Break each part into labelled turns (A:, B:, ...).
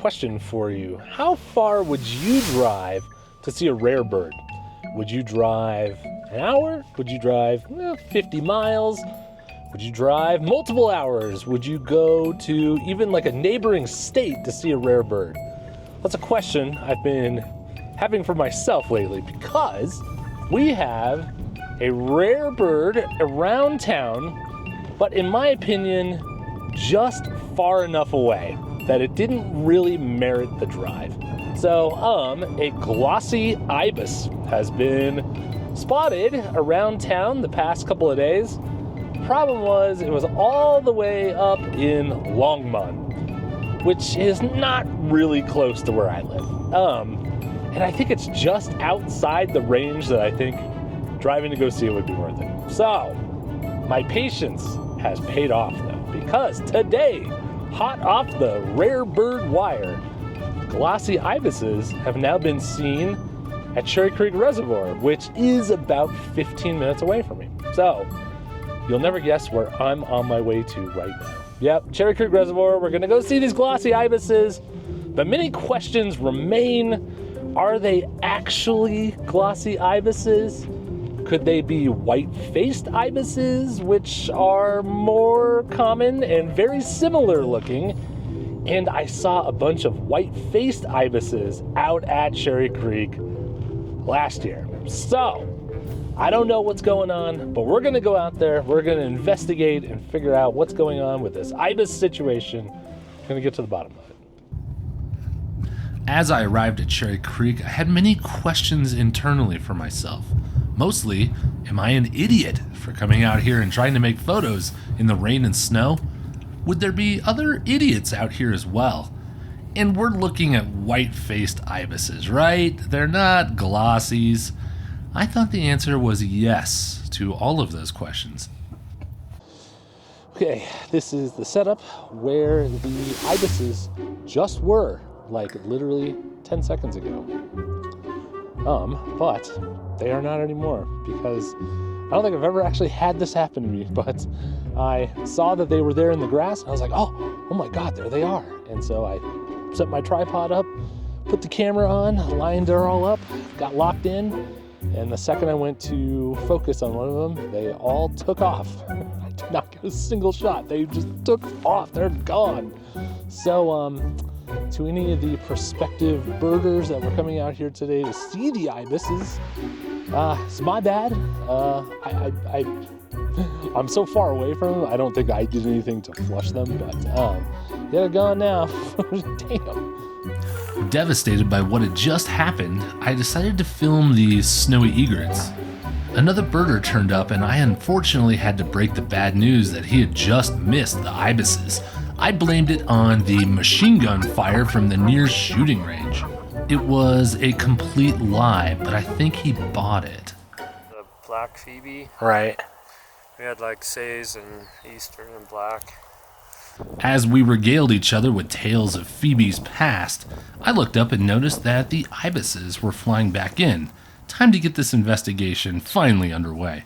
A: question for you. How far would you drive to see a rare bird? Would you drive an hour? Would you drive 50 miles? Would you drive multiple hours? Would you go to even like a neighboring state to see a rare bird? That's a question I've been having for myself lately, because we have a rare bird around town, but in my opinion, just far enough away that it didn't really merit the drive. So, a Glossy Ibis has been spotted around town the past couple of days. Problem was, it was all the way up in Longmont, which is not really close to where I live. And I think it's just outside the range that I think driving to go see it would be worth it. So, my patience has paid off though, because today, hot off the rare bird wire, Glossy Ibises have now been seen at Cherry Creek Reservoir, which is about 15 minutes away from me. So, you'll never guess where I'm on my way to right now. Yep, Cherry Creek Reservoir, we're gonna go see these Glossy Ibises, but many questions remain. Are they actually Glossy Ibises? Could they be white-faced ibises, which are more common and very similar looking? And I saw a bunch of white-faced ibises out at Cherry Creek last year. So, I don't know what's going on, but we're gonna go out there, we're gonna investigate and figure out what's going on with this ibis situation. We're gonna get to the bottom of it.
B: As I arrived at Cherry Creek, I had many questions internally for myself. Mostly, am I an idiot for coming out here and trying to make photos in the rain and snow? Would there be other idiots out here as well? And we're looking at white-faced ibises, right? They're not glossies. I thought the answer was yes to all of those questions.
A: Okay, this is the setup where the ibises just were, like literally 10 seconds ago. But they are not anymore, because I don't think I've ever actually had this happen to me, but I saw that they were there in the grass, and I was like, oh my God, there they are. And so I set my tripod up, put the camera on, lined her all up, got locked in, and the second I went to focus on one of them, they all took off. I did not get a single shot. They just took off. They're gone. So, to any of the prospective birders that were coming out here today to see the ibises, it's my bad. I'm so far away from them, I don't think I did anything to flush them, but they're gone now. Damn.
B: Devastated by what had just happened, I decided to film these snowy egrets. Another birder turned up, and I unfortunately had to break the bad news that he had just missed the ibises. I blamed it on the machine gun fire from the near shooting range. It was a complete lie, but I think he bought it.
C: The black Phoebe.
A: Right.
C: We had like Says and Eastern and black.
B: As we regaled each other with tales of Phoebe's past, I looked up and noticed that the ibises were flying back in. Time to get this investigation finally underway.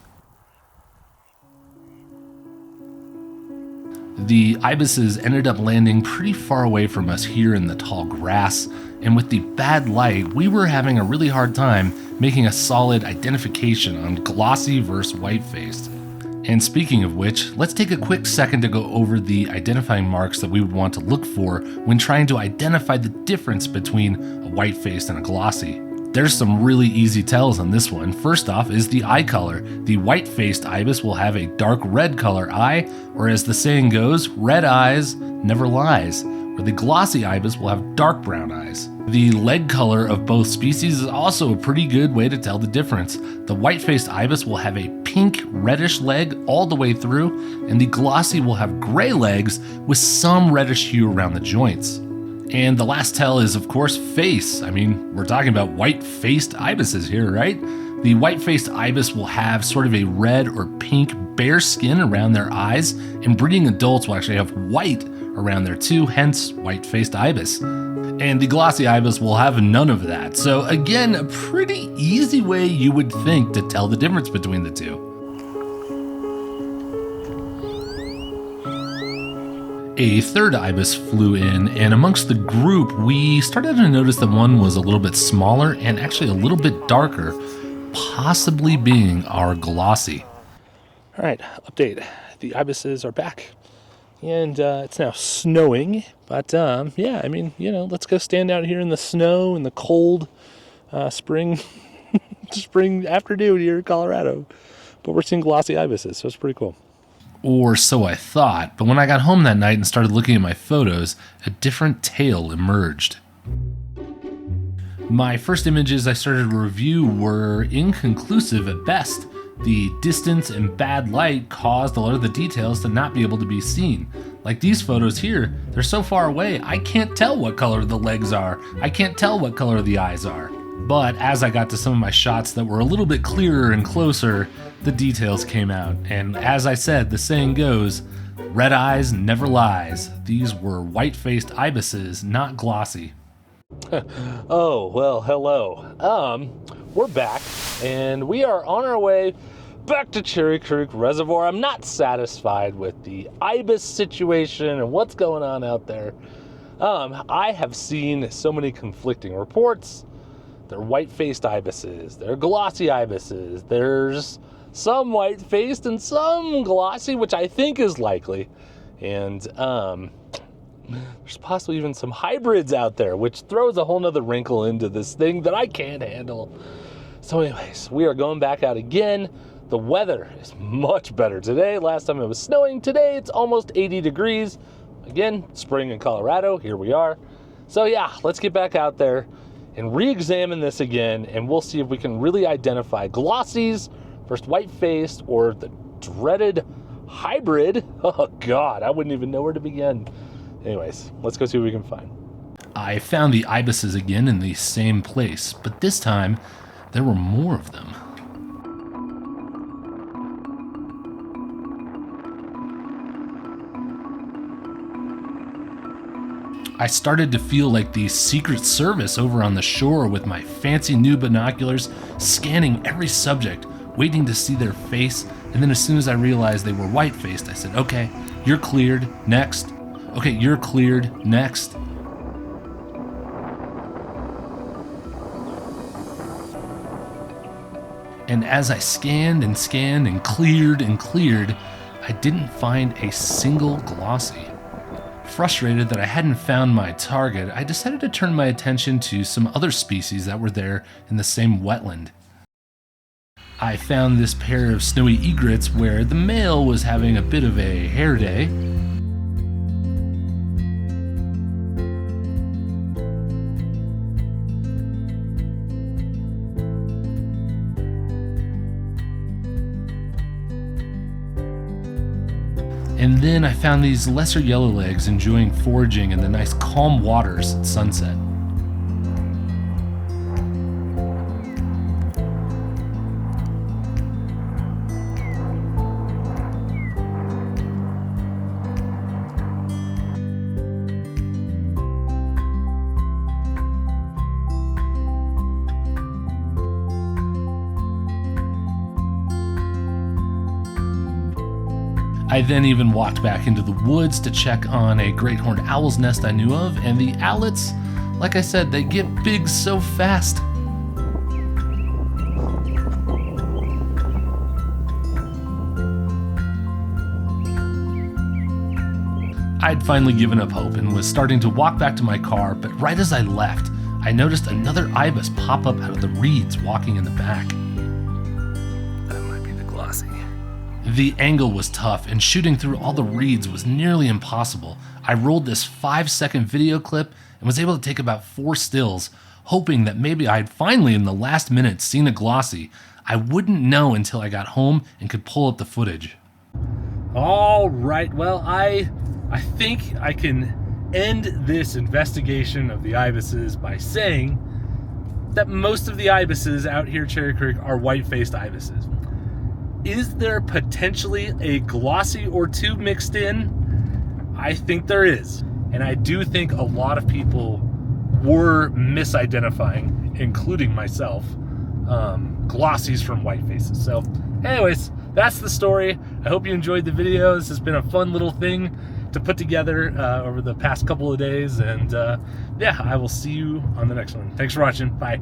B: The ibises ended up landing pretty far away from us here in the tall grass, and with the bad light, we were having a really hard time making a solid identification on glossy versus white-faced. And speaking of which, let's take a quick second to go over the identifying marks that we would want to look for when trying to identify the difference between a white-faced and a glossy. There's some really easy tells on this one. First off is the eye color. The white-faced ibis will have a dark red color eye, or as the saying goes, red eyes never lies, where the glossy ibis will have dark brown eyes. The leg color of both species is also a pretty good way to tell the difference. The white-faced ibis will have a pink reddish leg all the way through, and the glossy will have gray legs with some reddish hue around the joints. And the last tell is, of course, face. I mean, we're talking about white-faced ibises here, right? The white-faced ibis will have sort of a red or pink bare skin around their eyes, and breeding adults will actually have white around there too, hence white-faced ibis. And the glossy ibis will have none of that. So again, a pretty easy way you would think to tell the difference between the two. A third ibis flew in, and amongst the group, we started to notice that one was a little bit smaller and actually a little bit darker, possibly being our Glossy.
A: All right, update. The ibises are back, and it's now snowing. But yeah, I mean, let's go stand out here in the snow in the cold spring afternoon here in Colorado. But we're seeing glossy ibises, so it's pretty cool.
B: Or so I thought, but when I got home that night and started looking at my photos, a different tale emerged. My first images I started to review were inconclusive at best. The distance and bad light caused a lot of the details to not be able to be seen. Like these photos here, they're so far away, I can't tell what color the legs are. I can't tell what color the eyes are. But as I got to some of my shots that were a little bit clearer and closer, the details came out. And as I said, the saying goes, red eyes never lies. These were white-faced ibises, not glossy.
A: Oh, well, hello. We're back, and we are on our way back to Cherry Creek Reservoir. I'm not satisfied with the ibis situation and what's going on out there. I have seen so many conflicting reports. They're white-faced ibises, they're glossy ibises, there's some white-faced and some glossy, which I think is likely. And there's possibly even some hybrids out there, which throws a whole nother wrinkle into this thing that I can't handle. So anyways, we are going back out again. The weather is much better today. Last time it was snowing. Today it's almost 80 degrees. Again, spring in Colorado, here we are. So yeah, let's get back out there and re-examine this again, and we'll see if we can really identify glossies versus white-faced or the dreaded hybrid. Oh God, I wouldn't even know where to begin. Anyways, let's go see what we can find.
B: I found the ibises again in the same place, but this time there were more of them. I started to feel like the Secret Service over on the shore with my fancy new binoculars, scanning every subject, waiting to see their face, and then as soon as I realized they were white-faced, I said, okay, you're cleared, next. Okay, you're cleared, next. And as I scanned and scanned and cleared, I didn't find a single glossy. Frustrated that I hadn't found my target, I decided to turn my attention to some other species that were there in the same wetland. I found this pair of snowy egrets where the male was having a bit of a hair day. And then I found these lesser yellowlegs enjoying foraging in the nice calm waters at sunset. I then even walked back into the woods to check on a great horned owl's nest I knew of, and the owlets, like I said, they get big so fast. I'd finally given up hope and was starting to walk back to my car, but right as I left, I noticed another ibis pop up out of the reeds walking in the back.
C: That might be the glossy.
B: The angle was tough, and shooting through all the reeds was nearly impossible. I rolled this 5-second video clip and was able to take about 4 stills, hoping that maybe I'd finally, in the last minute, seen a glossy. I wouldn't know until I got home and could pull up the footage.
A: All right, well, I think I can end this investigation of the ibises by saying that most of the ibises out here at Cherry Creek are white-faced ibises. Is there potentially a glossy or two mixed in? I think there is. And I do think a lot of people were misidentifying, including myself, glossies from white faces. So anyways, that's the story. I hope you enjoyed the video. This has been a fun little thing
B: to put together over the past couple of days. And yeah, I will see you on the next one. Thanks for watching. Bye.